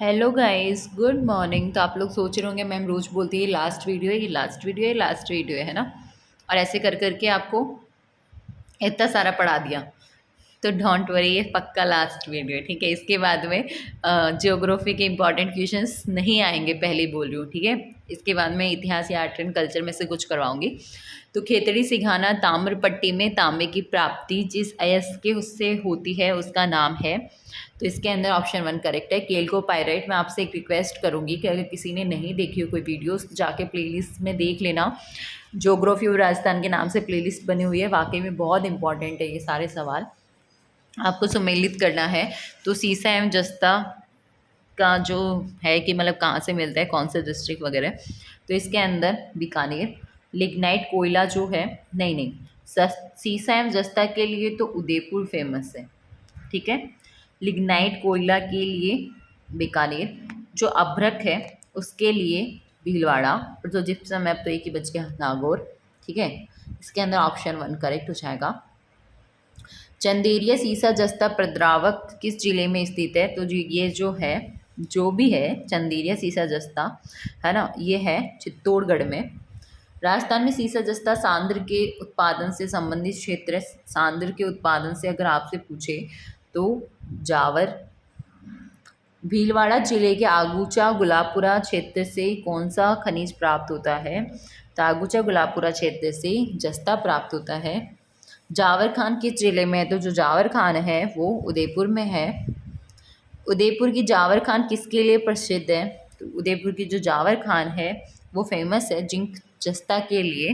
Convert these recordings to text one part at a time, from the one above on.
Hello guys, good morning. तो आप लोग सोच रहे होंगे मैम रोज़ बोलती है ये लास्ट वीडियो है, ये लास्ट वीडियो है, ये लास्ट वीडियो है ना। और ऐसे कर करके आपको इतना सारा पढ़ा दिया। तो डोंट वरी, ये पक्का लास्ट वीडियो है, ठीक है। इसके बाद में ज्योग्राफी के इंपॉर्टेंट क्वेश्चंस नहीं आएंगे, पहले ही बोल रही हूँ, ठीक है। इसके बाद में इतिहास या आर्ट एंड कल्चर में से कुछ करवाऊंगी। तो खेतड़ी सिघाना ताम्रपट्टी में तांबे की प्राप्ति जिस अयस्क उससे होती है उसका नाम है। तो इसके अंदर ऑप्शन 1 करेक्ट है, केल्कोपाइराइट। मैं आपसे एक रिक्वेस्ट करूंगी कि अगर किसी ने नहीं देखी हो कोई वीडियोस तो जाके प्लेलिस्ट में देख लेना। ज्योग्राफी और राजस्थान के नाम से प्लेलिस्ट बनी हुई है, वाकई में बहुत इंपॉर्टेंट है ये सारे सवाल, आपको सम्मिलित करना है। तो सीसा एवं जस्ता का जो है कि मतलब कहाँ से मिलता है, कौन से डिस्ट्रिक्ट वगैरह। तो इसके अंदर बीकानेर। लिग्नाइट कोयला जो है, नहीं नहीं, सीसा एवं जस्ता के लिए तो उदयपुर फेमस है, ठीक है। लिग्नाइट कोयला के लिए बीकानेर, जो अभ्रक है उसके लिए भीलवाड़ा, और जो जिप्सम है तो एक ही बच गया, नागौर, ठीक है। इसके अंदर ऑप्शन 1 करेक्ट हो जाएगा। चंदेरिया सीसा जस्ता प्रद्रावक किस जिले में स्थित है? तो जी ये जो है, जो भी है चंदेरिया सीसा जस्ता, है ना, ये है चित्तौड़गढ़ में। राजस्थान में सीसा जस्ता सांद्र के उत्पादन से संबंधित क्षेत्र है। सांद्र के उत्पादन से अगर आपसे पूछे तो जावर। भीलवाड़ा जिले के आगूचा गुलाबपुरा क्षेत्र से कौन सा खनिज प्राप्त होता है? तो आगूचा गुलाबपुरा क्षेत्र से जस्ता प्राप्त होता है। जावर खान किस जिले में है? तो जो जावर खान है वो उदयपुर में है। उदयपुर की जावर खान किसके लिए प्रसिद्ध है? तो उदयपुर की जो जावर खान है वो फेमस है जिंक जस्ता के लिए।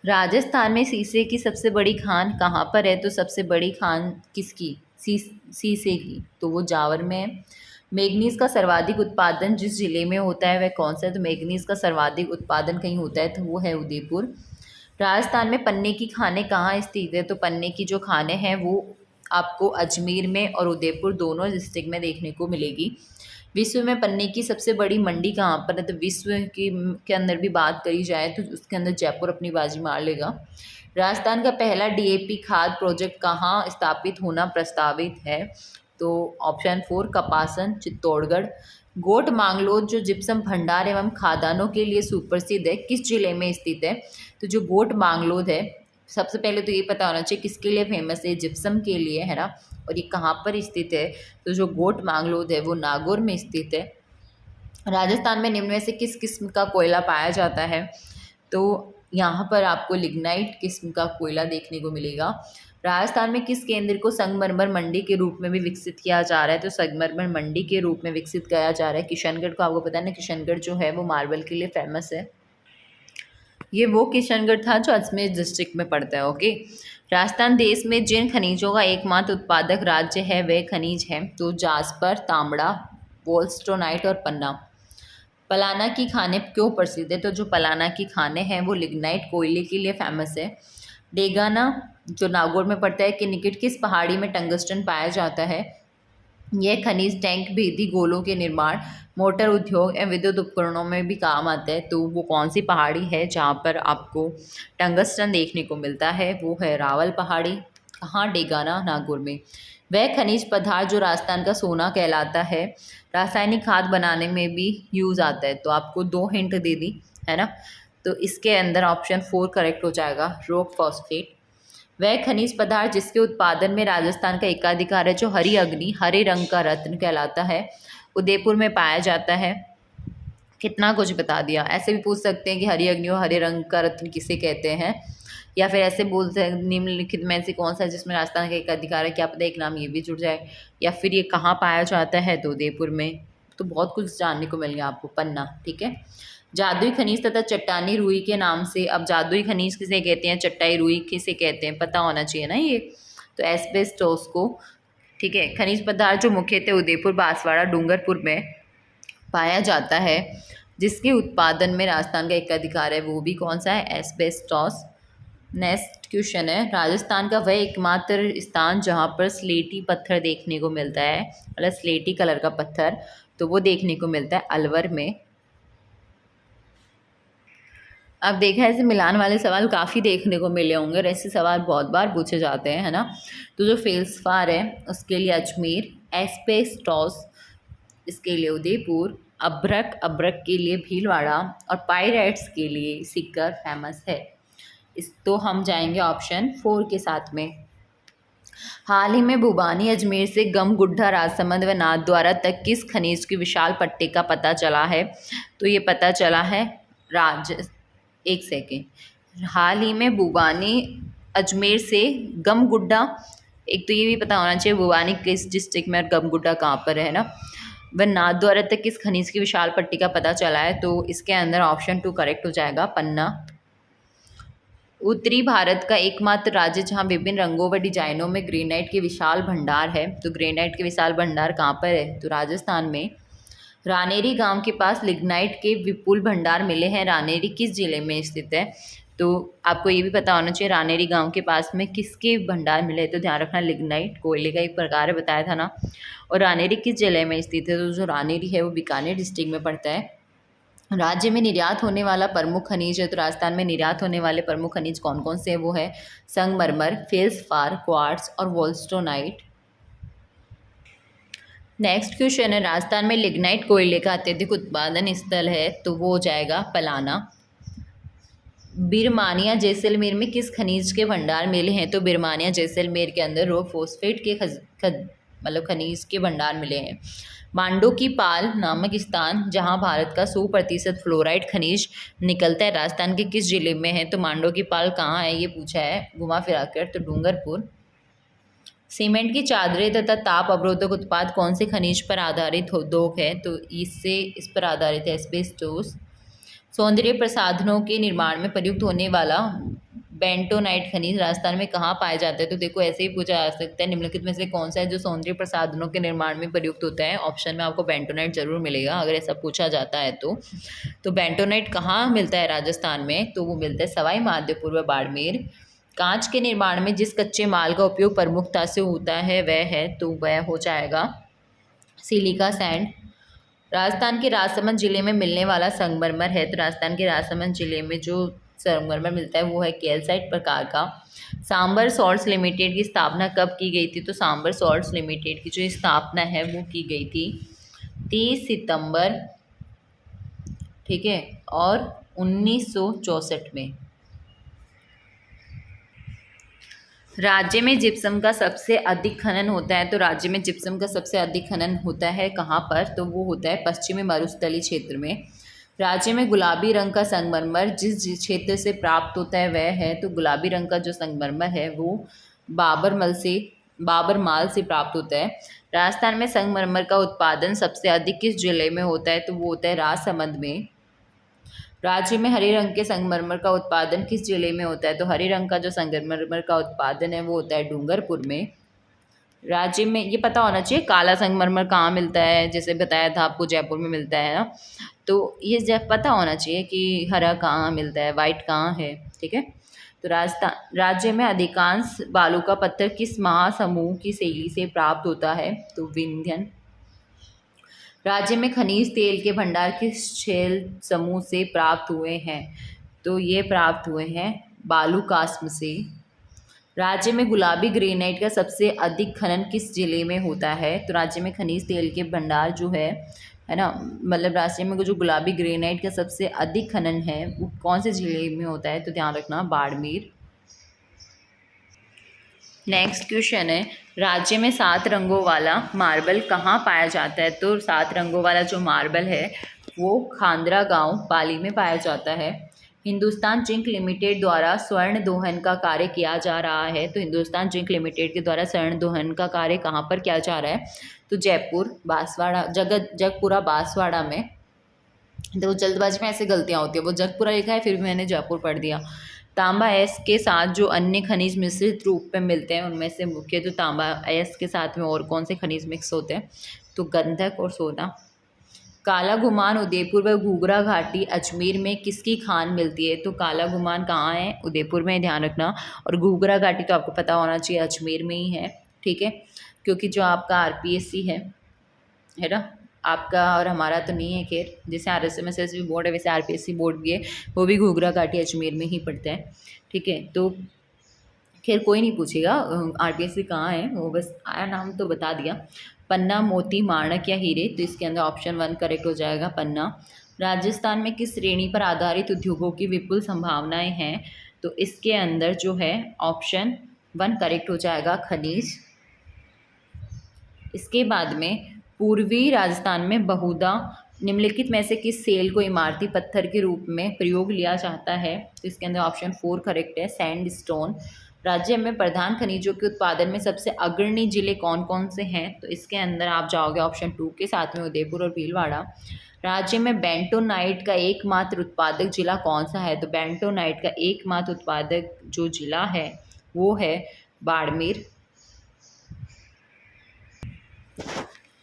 राजस्थान में सीसे की सबसे बड़ी खान कहाँ पर है? तो सबसे बड़ी खान किसकी? सीसे की, तो वो जावर में है। मैग्नीज का सर्वाधिक उत्पादन जिस जिले में होता है वह कौन सा है? तो मैग्नीज का सर्वाधिक उत्पादन कहीं होता है तो वो है उदयपुर। राजस्थान में पन्ने की खानें कहाँ स्थित है? तो पन्ने की जो खानें हैं वो आपको अजमेर में और उदयपुर दोनों डिस्ट्रिक्ट में देखने को मिलेगी। विश्व में पन्ने की सबसे बड़ी मंडी कहाँ पर है? तो विश्व की के अंदर भी बात करी जाए तो उसके अंदर जयपुर अपनी बाजी मार लेगा। राजस्थान का पहला डीएपी खाद प्रोजेक्ट कहाँ स्थापित होना प्रस्तावित है? तो ऑप्शन 4 कपासन, चित्तौड़गढ़। गोट मांगलोद जो जिप्सम भंडार एवं खादानों के लिए सुप्रसिद्ध है किस जिले में स्थित है? तो जो गोट मांगलोद है, सबसे पहले तो ये पता होना चाहिए किसके लिए फेमस है, जिप्सम के लिए, है ना। और ये कहाँ पर स्थित है? तो जो गोट मांगलोद है वो नागौर में स्थित है। राजस्थान में निम्न में से किस किस्म का कोयला पाया जाता है? तो यहाँ पर आपको लिग्नाइट किस्म का कोयला देखने को मिलेगा। राजस्थान में किस केंद्र को संगमरमर मंडी के रूप में भी विकसित किया जा रहा है? तो संगमरमर मंडी के रूप में विकसित किया जा रहा है किशनगढ़ को। आपको पता है ना, किशनगढ़ जो है वो मार्बल के लिए फेमस है। ये वो किशनगढ़ था जो अजमेर डिस्ट्रिक्ट में पड़ता है, ओके। राजस्थान देश में जिन खनिजों का एकमात्र उत्पादक राज्य है वे खनिज है, तो जास्पर, तांबड़ा, वोल्स्टोनाइट और पन्ना। पलाना की खाने क्यों प्रसिद्ध है? तो जो पलाना की खाने हैं वो लिग्नाइट कोयले के लिए फेमस है। डेगाना जो नागौर में पड़ता है के निकट किस पहाड़ी में टंगस्टन पाया जाता है? यह खनिज टैंक भेदी गोलों के निर्माण, मोटर उद्योग एवं विद्युत उपकरणों में भी काम आता है। तो वो कौन सी पहाड़ी है जहाँ पर आपको टंगस्टन देखने को मिलता है? वो है रावल पहाड़ी। कहाँ? डेगाना, नागौर में। वह खनिज पदार्थ जो राजस्थान का सोना कहलाता है, रासायनिक खाद बनाने में भी यूज़ आता है। तो आपको 2 हिंट दे दी, है ना। तो इसके अंदर ऑप्शन 4 करेक्ट हो जाएगा, रॉक फॉस्फेट। वह खनिज पदार्थ जिसके उत्पादन में राजस्थान का एकाधिकार है, जो हरी अग्नि, हरे रंग का रत्न कहलाता है, उदयपुर में पाया जाता है। कितना कुछ बता दिया। ऐसे भी पूछ सकते हैं कि हरी अग्नि और हरे रंग का रत्न किसे कहते हैं, या फिर ऐसे बोलते हैं निम्नलिखित में से कौन सा है जिसमें राजस्थान का एक अधिकार है, क्या पता एक नाम ये भी जुड़ जाए। या फिर ये कहाँ पाया जाता है? तो उदयपुर में। तो बहुत कुछ जानने को मिल गया आपको, पन्ना, ठीक है। जादुई खनिज तथा चट्टानी रुई के नाम से, अब जादुई खनिज किसे कहते हैं, चट्टाई रुई किसे कहते हैं, पता होना चाहिए ना ये। तो एस्बेस्टोस को, ठीक है। खनिज पदार्थ जो मुख्यतः उदयपुर, बांसवाड़ा, डूंगरपुर में पाया जाता है, जिसके उत्पादन में राजस्थान का एकाधिकार है, वो भी कौन सा है? एस्बेस्टोस। नेक्स्ट क्वेश्चन है, राजस्थान का वह एकमात्र स्थान जहाँ पर स्लेटी पत्थर देखने को मिलता है, मतलब स्लेटी कलर का पत्थर, तो वो देखने को मिलता है अलवर में। अब देखा है, ऐसे मिलान वाले सवाल काफ़ी देखने को मिले होंगे और ऐसे सवाल बहुत बार पूछे जाते हैं, है ना। तो जो फेल्सफार है उसके लिए अजमेर, एस्बेस्टॉस इसके लिए उदयपुर, अभ्रक अभ्रक के लिए भीलवाड़ा और पायरेट्स के लिए सीकर फेमस है। इस तो हम जाएंगे ऑप्शन 4 के साथ में। हाल ही में भूबानी अजमेर से गमगुड्ढा राजसमंद व नाथद्वारा तक किस खनिज की विशाल पट्टी का पता चला है? तो ये पता चला है राज एक सेकेंड। हाल ही में भूबानी अजमेर से गमगुड्ढा, एक तो ये भी पता होना चाहिए भूबानी किस डिस्ट्रिक्ट में और गमगुड्ढा कहाँ पर है ना, व नाथद्वारा तक किस खनिज की विशाल पट्टी का पता चला है? तो इसके अंदर ऑप्शन 2 करेक्ट हो जाएगा, पन्ना। उत्तरी भारत का एकमात्र राज्य जहां विभिन्न रंगों व डिजाइनों में ग्रेनाइट के विशाल भंडार है, तो ग्रेनाइट के विशाल भंडार कहाँ पर है? तो राजस्थान में। रानेरी गांव के पास लिग्नाइट के विपुल भंडार मिले हैं। रानेरी किस जिले में स्थित है? तो आपको ये भी पता होना चाहिए रानेरी गांव के पास में किसके भंडार मिले हैं? तो ध्यान रखना, लिग्नाइट कोयले का एक प्रकार है, बताया था ना। और रानेरी किस जिले में स्थित है? तो जो रानेरी है वो बीकानेर डिस्ट्रिक्ट में पड़ता है। राज्य में निर्यात होने वाला प्रमुख खनिज है, तो राजस्थान में निर्यात होने वाले प्रमुख खनिज कौन कौन से हैं? वो है संगमरमर, फेल्सपार, क्वार्ट्ज और वोल्स्टोनाइट। नेक्स्ट क्वेश्चन है, राजस्थान में लिग्नाइट कोयले का अत्यधिक उत्पादन स्थल है, तो वो हो जाएगा पलाना। बिरमानिया जैसलमेर में किस खनिज के भंडार मिले हैं? तो बिरमानिया जैसलमेर के अंदर रो फोस्फेट के मतलब खनिज के भंडार मिले हैं। मांडो की पाल नामक स्थान जहां भारत का 100% फ्लोराइड खनिज निकलता है, राजस्थान के किस जिले में है? तो मांडो की पाल कहाँ है ये पूछा है घुमा फिरा कर, तो डूंगरपुर। सीमेंट की चादरें तथा ताप अवरोधक उत्पाद कौन से खनिज पर आधारित उद्योग है? तो इस पर आधारित है एस्बेस्टोस। सौंदर्य प्रसाधनों के निर्माण में प्रयुक्त होने वाला बेंटोनाइट खनिज राजस्थान में कहाँ पाया जाता है? तो देखो ऐसे ही पूछा जा सकता है, निम्नलिखित में से कौन सा है जो सौंदर्य प्रसाधनों के निर्माण में प्रयुक्त होता है? ऑप्शन में आपको बेंटोनाइट जरूर मिलेगा अगर ऐसा पूछा जाता है तो बेंटोनाइट कहाँ मिलता है राजस्थान में? तो वो मिलता है सवाई माधोपुर व बाड़मेर। कांच के निर्माण में जिस कच्चे माल का उपयोग प्रमुखता से होता है वह है, तो वह हो जाएगा सिलिका सैंड। राजस्थान के राजसमंद जिले में मिलने वाला संगमरमर है, तो राजस्थान के राजसमंद जिले में जो संगमरमर मिलता है वो है कैल्साइट प्रकार का। सांबर सॉल्ट्स लिमिटेड की स्थापना कब की गई थी? तो सांबर सॉल्ट्स लिमिटेड की जो स्थापना है वो की गई थी 30 सितंबर, ठीक है, और 1964 में। राज्य में जिप्सम का सबसे अधिक खनन होता है, तो राज्य में जिप्सम का सबसे अधिक खनन होता है कहाँ पर? तो वो होता है पश्चिमी मरुस्थलीय क्षेत्र में। राज्य में गुलाबी रंग का संगमरमर जिस क्षेत्र से प्राप्त होता है वह है, तो गुलाबी रंग का जो संगमरमर है वो बाबरमाल से प्राप्त होता है। राजस्थान में संगमरमर का उत्पादन सबसे अधिक किस जिले में होता है? तो वो होता है राजसमंद में। राज्य में हरे रंग के संगमरमर का उत्पादन किस जिले में होता है? तो हरे रंग का जो संगमरमर का उत्पादन है वो होता है डूंगरपुर में। राज्य में ये पता होना चाहिए काला संगमरमर कहाँ मिलता है, जैसे बताया था आपको जयपुर में मिलता है ना, तो ये पता होना चाहिए कि हरा कहाँ मिलता है, वाइट कहाँ है, ठीक है। तो राजस्थान राज्य में अधिकांश बालू का पत्थर किस महासमूह की शैली से प्राप्त होता है? तो विंध्यन। राज्य में खनिज तेल के भंडार किस शैल समूह से प्राप्त हुए हैं? तो ये प्राप्त हुए हैं बालूकास्म से। राज्य में गुलाबी ग्रेनाइट का सबसे अधिक खनन किस जिले में होता है? तो राज्य में खनिज तेल के भंडार जो है ना, मतलब राज्य में जो गुलाबी ग्रेनाइट का सबसे अधिक खनन है वो कौन से जिले में होता है? तो ध्यान रखना बाड़मेर। नेक्स्ट क्वेश्चन है, राज्य में 7 रंगों वाला मार्बल कहाँ पाया जाता है? तो 7 रंगों वाला जो मार्बल है वो खांदरा गांव पाली में पाया जाता है। हिंदुस्तान जिंक लिमिटेड द्वारा स्वर्ण दोहन का कार्य किया जा रहा है, तो हिंदुस्तान जिंक लिमिटेड के द्वारा स्वर्ण दोहन का कार्य कहाँ पर किया जा रहा है? तो जयपुर बांसवाड़ा जगपुरा बांसवाड़ा में। तो जल्दबाजी में ऐसे गलतियाँ होती है, वो जगपुरा लिखा है फिर भी मैंने जयपुर पढ़ दिया। तांबा एस के साथ जो अन्य खनिज मिश्रित रूप में मिलते हैं उनमें से मुख्य तो तांबा एस के साथ में और कौन से खनिज मिक्स होते हैं? तो गंधक और सोना। काला गुमान उदयपुर व घूघरा घाटी अजमेर में किसकी खान मिलती है? तो काला गुमान कहाँ है? उदयपुर में, ध्यान रखना। और घूघरा घाटी तो आपको पता होना चाहिए अजमेर में ही है, ठीक है, क्योंकि जो आपका आरपीएससी है ना, आपका और हमारा तो नहीं है, खैर जैसे RSMSS भी बोर्ड है वैसे आरपीएससी बोर्ड भी है, वो भी घूघरा घाटी अजमेर में ही पड़ता है, ठीक है। तो खैर कोई नहीं पूछेगा आरपीएससी कहाँ है, वो बस आया नाम तो बता दिया। पन्ना, मोती, माणक या हीरे? तो इसके अंदर ऑप्शन 1 करेक्ट हो जाएगा, पन्ना। राजस्थान में किस श्रेणी पर आधारित उद्योगों की विपुल संभावनाएं हैं? तो इसके अंदर जो है ऑप्शन 1 करेक्ट हो जाएगा, खनिज। इसके बाद में पूर्वी राजस्थान में बहुधा निम्नलिखित में से किस सेल को इमारती पत्थर के रूप में प्रयोग लिया जाता है? तो इसके अंदर ऑप्शन 4 करेक्ट है, सैंडस्टोन। राज्य में प्रधान खनिजों के उत्पादन में सबसे अग्रणी जिले कौन कौन से हैं? तो इसके अंदर आप जाओगे ऑप्शन 2 के साथ में, उदयपुर और भीलवाड़ा। राज्य में बेंटोनाइट का एकमात्र उत्पादक जिला कौन सा है? तो बेंटोनाइट का एकमात्र उत्पादक जो जिला है वो है बाड़मेर।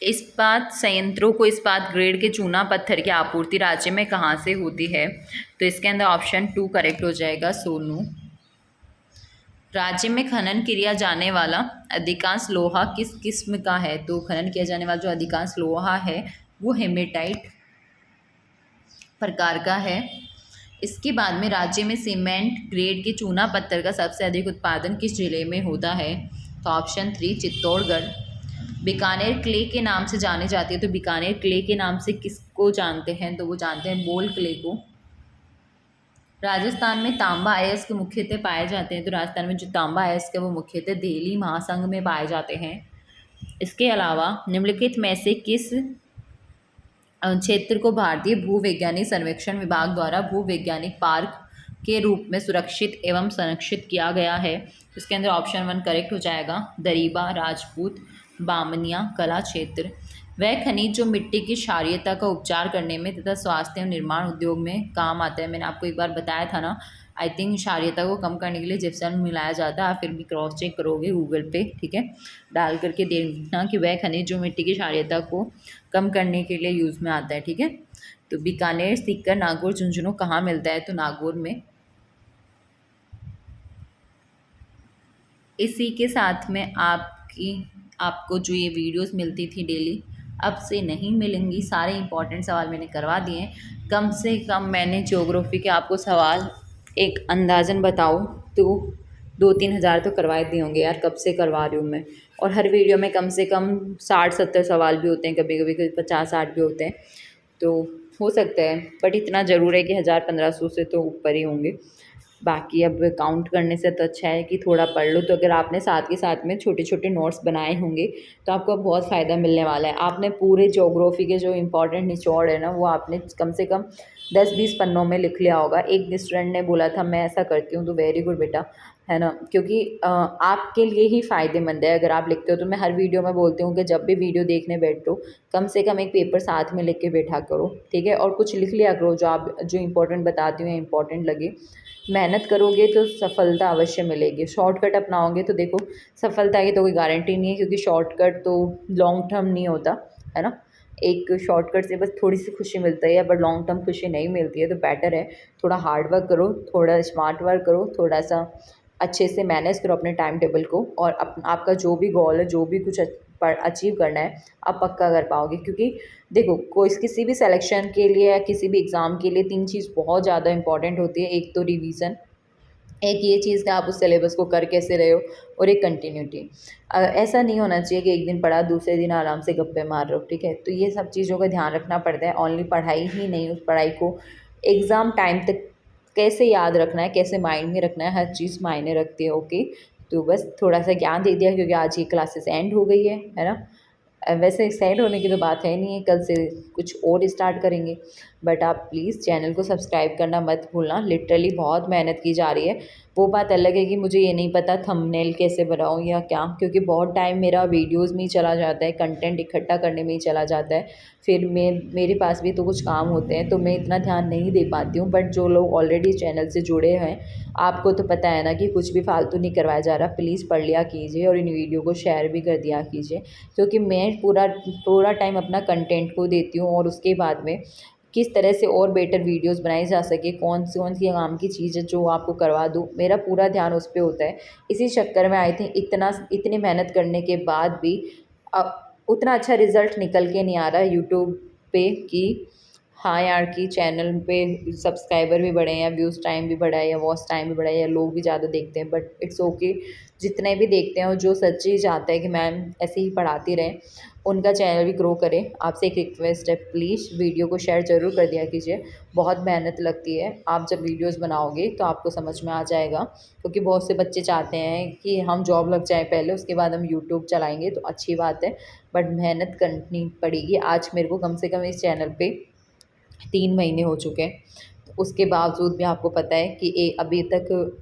इस्पात संयंत्रों को इस्पात ग्रेड के चूना पत्थर की आपूर्ति राज्य में कहाँ से होती है? तो इसके अंदर ऑप्शन 2 करेक्ट हो जाएगा, सोनू। राज्य में खनन किया जाने वाला अधिकांश लोहा किस किस्म का है? तो खनन किया जाने वाला जो अधिकांश लोहा है वो हेमेटाइट प्रकार का है। इसके बाद में राज्य में सीमेंट ग्रेड के चूना पत्थर का सबसे अधिक उत्पादन किस जिले में होता है? तो ऑप्शन 3 चित्तौड़गढ़। बीकानेर क्ले के नाम से जाने जाती है, तो बीकानेर क्ले के नाम से किसको जानते हैं? तो वो जानते हैं बोल क्ले को। राजस्थान में तांबा अयस्क मुख्यतः पाए जाते हैं, तो राजस्थान में जो तांबा अयस्क है वो मुख्यतः देहली महासंघ में पाए जाते हैं। इसके अलावा निम्नलिखित में से किस क्षेत्र को भारतीय भूवैज्ञानिक सर्वेक्षण विभाग द्वारा भूवैज्ञानिक पार्क के रूप में सुरक्षित एवं संरक्षित किया गया है? इसके अंदर ऑप्शन 1 करेक्ट हो जाएगा, दरीबा, राजपूत, बामनिया कला क्षेत्र। वह खनिज जो मिट्टी की क्षारीयता का उपचार करने में तथा स्वास्थ्य एवं निर्माण उद्योग में काम आता है। मैंने आपको एक बार बताया था ना, आई थिंक क्षारीयता को कम करने के लिए जिप्सम मिलाया जाता है। आप फिर भी क्रॉस चेक करोगे गूगल पे, ठीक है, डाल करके देखना कि वह खनिज जो मिट्टी की क्षारीयता को कम करने के लिए यूज़ में आता है, ठीक है। तो बीकानेर, सीकर, नागौर, झुंझुनू कहाँ मिलता है? तो नागौर में। इसी के साथ में आपको जो ये वीडियोस मिलती थी डेली, अब से नहीं मिलेंगी। सारे इंपॉर्टेंट सवाल मैंने करवा दिए हैं। कम से कम मैंने ज्योग्राफी के आपको सवाल एक अंदाज़न बताओ तो 2-3 हज़ार तो करवाए दिए होंगे यार, कब से करवा रही हूँ मैं। और हर वीडियो में कम से कम 60-70 सवाल भी होते हैं, कभी कभी 50-60 भी होते हैं। तो हो सकता है, बट इतना ज़रूर है कि 1000-1500 से तो ऊपर ही होंगे। बाकी अब काउंट करने से तो अच्छा है कि थोड़ा पढ़ लो। तो अगर आपने साथ के साथ में छोटे छोटे नोट्स बनाए होंगे तो आपको अब बहुत फ़ायदा मिलने वाला है। आपने पूरे ज्योग्राफी के जो इंपॉर्टेंट निचोड़ है ना, वो आपने कम से कम 10-20 पन्नों में लिख लिया होगा। एक स्टूडेंट ने बोला था मैं ऐसा करती हूँ, तो वेरी गुड बेटा, है ना, क्योंकि आपके लिए ही फ़ायदेमंद है अगर आप लिखते हो। तो मैं हर वीडियो में बोलती हूँ कि जब भी वीडियो देखने बैठो कम से कम एक पेपर साथ में लिख के बैठा करो, ठीक है, और कुछ लिख लिया करो जो इंपॉर्टेंट बताती हूँ या इंपॉर्टेंट लगे। मेहनत करोगे तो सफलता अवश्य मिलेगी। शॉर्टकट अपनाओगे तो देखो सफलता की तो कोई गारंटी नहीं है, क्योंकि शॉर्टकट तो लॉन्ग टर्म नहीं होता, है ना। एक शॉर्टकट से बस थोड़ी सी खुशी मिलती है, बट लॉन्ग टर्म खुशी नहीं मिलती है। तो बेटर है थोड़ा हार्ड वर्क करो, थोड़ा स्मार्ट वर्क करो, थोड़ा सा अच्छे से मैनेज करो अपने टाइम टेबल को, और आपका जो भी गोल है, जो भी कुछ अचीव करना है, आप पक्का कर पाओगे। क्योंकि देखो कोई किसी भी सिलेक्शन के लिए या किसी भी एग्ज़ाम के लिए 3 चीज़ बहुत ज़्यादा इंपॉर्टेंट होती है। एक तो रिवीजन, एक ये चीज़ कि आप उस सिलेबस को कर कैसे रहे हो, और एक कंटिन्यूटी। ऐसा नहीं होना चाहिए कि एक दिन पढ़ा दूसरे दिन आराम से गप्पे मार रहे हो, ठीक है। तो ये सब चीज़ों का ध्यान रखना पड़ता है। ओनली पढ़ाई ही नहीं, उस पढ़ाई को एग्ज़ाम टाइम तक कैसे याद रखना है, कैसे माइंड में रखना है, हर चीज़ मायने रखती है, ओके। तो बस थोड़ा सा ज्ञान दे दिया, क्योंकि आज ये क्लासेस एंड हो गई है ना। वैसे सेट होने की तो बात है नहीं है, कल से कुछ और स्टार्ट करेंगे। बट आप प्लीज़ चैनल को सब्सक्राइब करना मत भूलना। लिटरली बहुत मेहनत की जा रही है। वो बात अलग है कि मुझे ये नहीं पता थंबनेल कैसे बनाऊँ या क्या, क्योंकि बहुत टाइम मेरा वीडियोज़ में ही चला जाता है, कंटेंट इकट्ठा करने में ही चला जाता है। फिर मेरे पास भी तो कुछ काम होते हैं, तो मैं इतना ध्यान नहीं दे पाती हूँ। बट जो लोग ऑलरेडी चैनल से जुड़े हैं, आपको तो पता है ना कि कुछ भी फालतू नहीं करवाया जा रहा। प्लीज़ पढ़ लिया कीजिए और इन वीडियो को शेयर भी कर दिया कीजिए, क्योंकि मैं पूरा टाइम अपना कंटेंट को देती हूँ, और उसके बाद में किस तरह से और बेटर वीडियोस बनाई जा सके, कौन सी काम की चीज़ है जो आपको करवा दूँ, मेरा पूरा ध्यान उस पे होता है। इसी चक्कर में आई थिंक इतनी मेहनत करने के बाद भी उतना अच्छा रिज़ल्ट निकल के नहीं आ रहा यूट्यूब पे कि हाँ यार कि चैनल पे सब्सक्राइबर भी बढ़े हैं, व्यूज़ टाइम भी बढ़ा है, या वॉच टाइम भी बढ़ा है, या लोग भी ज़्यादा देखते हैं। बट इट्स ओके, जितने भी देखते हैं और जो सच्ची चाहता है कि मैम ऐसे ही पढ़ाती रहें, उनका चैनल भी ग्रो करे। आपसे एक रिक्वेस्ट है, प्लीज़ वीडियो को शेयर ज़रूर कर दिया कीजिए। बहुत मेहनत लगती है, आप जब वीडियोस बनाओगे तो आपको समझ में आ जाएगा, क्योंकि बहुत से बच्चे चाहते हैं कि हम जॉब लग जाएँ पहले, उसके बाद हम यूट्यूब चलाएँगे, तो अच्छी बात है, बट मेहनत करनी पड़ेगी। आज मेरे को कम से कम इस चैनल पे 3 महीने हो चुके हैं, तो उसके बावजूद भी आपको पता है कि अभी तक,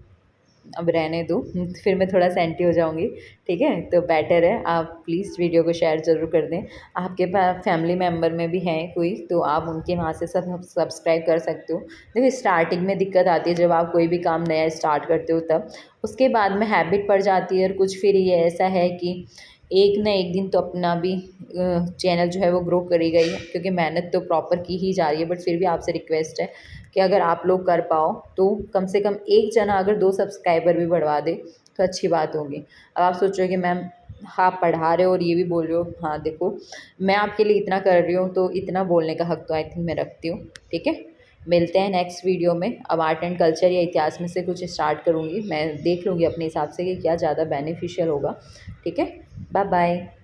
अब रहने दो, फिर मैं थोड़ा सेंटी हो जाऊँगी, ठीक है? तो बेटर है आप प्लीज़ वीडियो को शेयर ज़रूर कर दें। आपके फैमिली मेम्बर में भी हैं कोई, तो आप उनके वहाँ से सब सब्सक्राइब कर सकते हो। देखो, स्टार्टिंग में दिक्कत आती है जब आप कोई भी काम नया स्टार्ट करते हो तब, उसके बाद में हैबिट पड़ जाती है और कुछ फिर ये ऐसा है कि एक ना एक दिन तो अपना भी चैनल जो है वो ग्रो करेगा ही, क्योंकि मेहनत तो प्रॉपर की ही जा रही है। बट फिर भी आपसे रिक्वेस्ट है कि अगर आप लोग कर पाओ तो कम से कम एक जना अगर 2 सब्सक्राइबर भी बढ़वा दे तो अच्छी बात होगी। अब आप सोच रहे हो कि मैम, हाँ, पढ़ा रहे हो और ये भी बोल रहे हो, हाँ देखो, मैं आपके लिए इतना कर रही हूँ तो इतना बोलने का हक तो आई थिंक मैं रखती हूँ, ठीक है? मिलते हैं नेक्स्ट वीडियो में। अब आर्ट एंड कल्चर या इतिहास में से कुछ स्टार्ट करूँगी, मैं देख लूँगी अपने हिसाब से कि क्या ज़्यादा बेनिफिशियल होगा, ठीक है? Bye bye.